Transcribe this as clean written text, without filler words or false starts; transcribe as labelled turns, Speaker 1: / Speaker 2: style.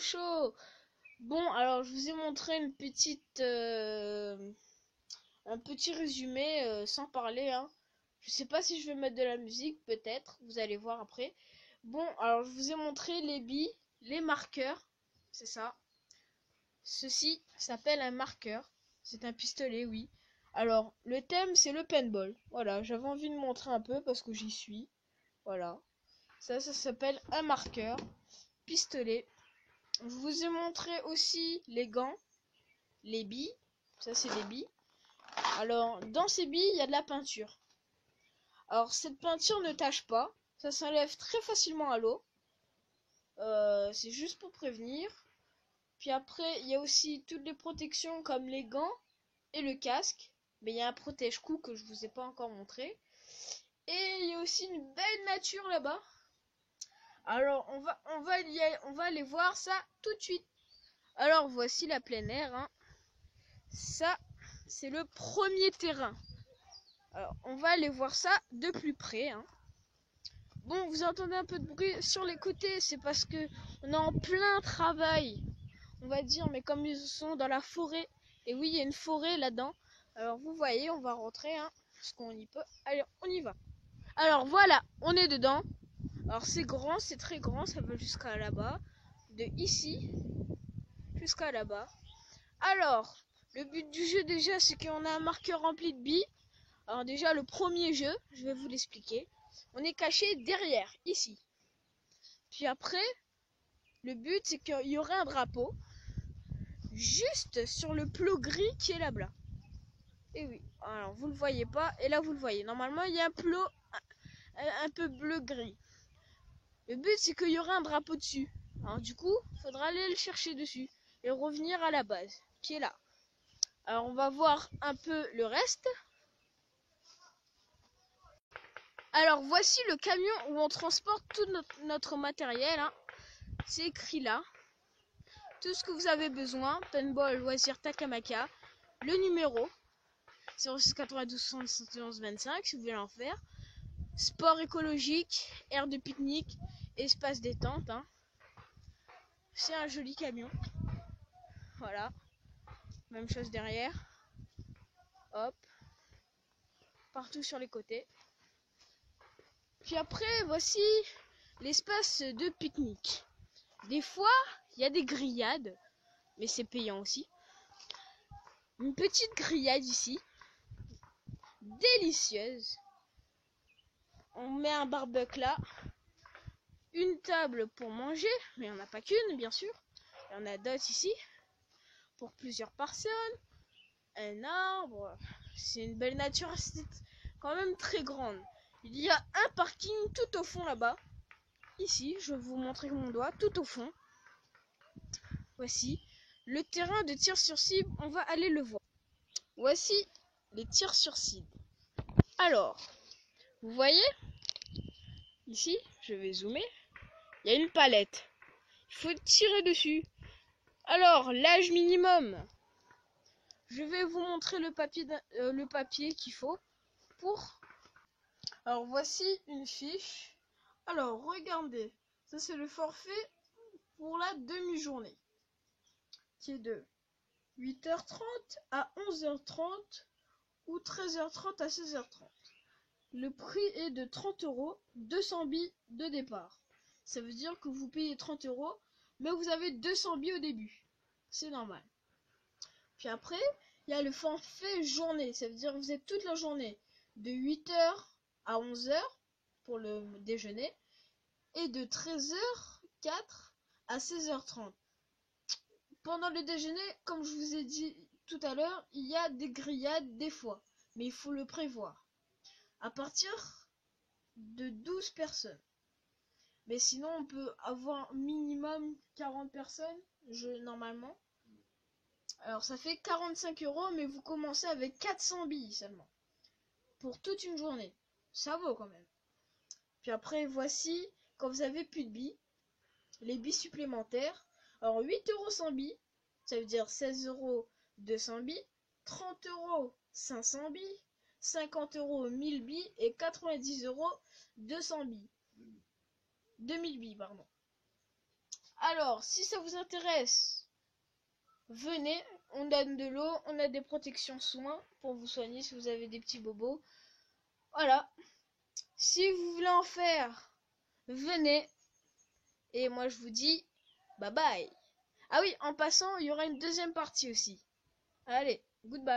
Speaker 1: chaud. Bon, alors je vous ai montré une petite, un petit résumé sans parler, hein. Je sais pas si je vais mettre de la musique, peut-être. Vous allez voir après. Bon, alors je vous ai montré les billes, les marqueurs. C'est ça. Ceci s'appelle un marqueur. C'est un pistolet, oui. Alors, le thème, c'est le paintball. Voilà, j'avais envie de montrer un peu parce que j'y suis. Voilà. Ça s'appelle un marqueur. Pistolet. Je vous ai montré aussi les gants, les billes. Ça, c'est des billes. Alors, dans ces billes, il y a de la peinture. Alors, cette peinture ne tâche pas. Ça s'enlève très facilement à l'eau. C'est juste pour prévenir. Puis après, il y a aussi toutes les protections comme les gants et le casque. Mais il y a un protège-cou que je vous ai pas encore montré. Et il y a aussi une belle nature là-bas. Alors, on va aller voir ça tout de suite. Alors, voici la plein air, hein. Ça, c'est le premier terrain. Alors, on va aller voir ça de plus près, hein. Bon, vous entendez un peu de bruit sur les côtés, c'est parce que on est en plein travail, on va dire, mais comme ils sont dans la forêt, et oui, il y a une forêt là-dedans. Alors, vous voyez, on va rentrer, hein, parce qu'on y peut. Allez, on y va. Alors, voilà, on est dedans. Alors, c'est grand, c'est très grand, ça va jusqu'à là-bas. De ici jusqu'à là-bas. Alors, le but du jeu déjà, c'est qu'on a un marqueur rempli de billes. Alors déjà, le premier jeu, je vais vous l'expliquer. On est caché derrière, ici. Puis après, le but, c'est qu'il y aurait un drapeau juste sur le plot gris qui est là-bas. Et oui, alors vous le voyez pas, et là vous le voyez. Normalement, il y a un plot un peu bleu-gris. Le but, c'est qu'il y aurait un drapeau dessus. Alors du coup, il faudra aller le chercher dessus et revenir à la base, qui est là. Alors on va voir un peu le reste. Alors voici le camion où on transporte tout notre matériel, hein. C'est écrit là. Tout ce que vous avez besoin, paintball, loisir, takamaka, le numéro 06 92 71 25 si vous voulez en faire. Sport écologique, aire de pique-nique, espace détente, hein. C'est un joli camion. Voilà. Même chose derrière. Hop. Partout sur les côtés. Puis après, voici l'espace de pique-nique. Des fois, il y a des grillades, mais c'est payant aussi. Une petite grillade ici, délicieuse. On met un barbecue là, une table pour manger, mais il n'y en a pas qu'une, bien sûr. Il y en a d'autres ici, pour plusieurs personnes. Un arbre, c'est une belle nature, c'est quand même très grande. Il y a un parking tout au fond là-bas. Ici, je vais vous montrer avec mon doigt, tout au fond. Voici le terrain de tir sur cible, on va aller le voir. Voici les tirs sur cible. Alors, vous voyez, ici, je vais zoomer, il y a une palette. Il faut tirer dessus. Alors, l'âge minimum. Je vais vous montrer le papier qu'il faut pour... Alors, voici une fiche. Alors, regardez. Ça, c'est le forfait pour la demi-journée, qui est de 8h30 à 11h30 ou 13h30 à 16h30. Le prix est de 30 €, 200 billes de départ. Ça veut dire que vous payez 30 €, mais vous avez 200 billes au début. C'est normal. Puis après, il y a le forfait journée. Ça veut dire que vous êtes toute la journée de 8h à 11h pour le déjeuner et de 13h04 à 16h30. Pendant le déjeuner, comme je vous ai dit tout à l'heure, il y a des grillades des fois, mais il faut le prévoir. À partir de 12 personnes. Mais sinon, on peut avoir minimum 40 personnes, normalement. Alors, ça fait 45 €, mais vous commencez avec 400 billes seulement. Pour toute une journée. Ça vaut quand même. Puis après, voici, quand vous avez plus de billes, les billes supplémentaires. Alors, 8 € 100 billes, ça veut dire 16 € 200 billes, 30 € 500 billes, 50 € 1000 billes et 90 € 200 billes. 2000 billes, pardon. Alors, si ça vous intéresse, venez, on donne de l'eau, on a des protections soins pour vous soigner si vous avez des petits bobos. Voilà. Si vous voulez en faire, venez. Et moi je vous dis bye bye. Ah oui, en passant, il y aura une deuxième partie aussi. Allez, goodbye.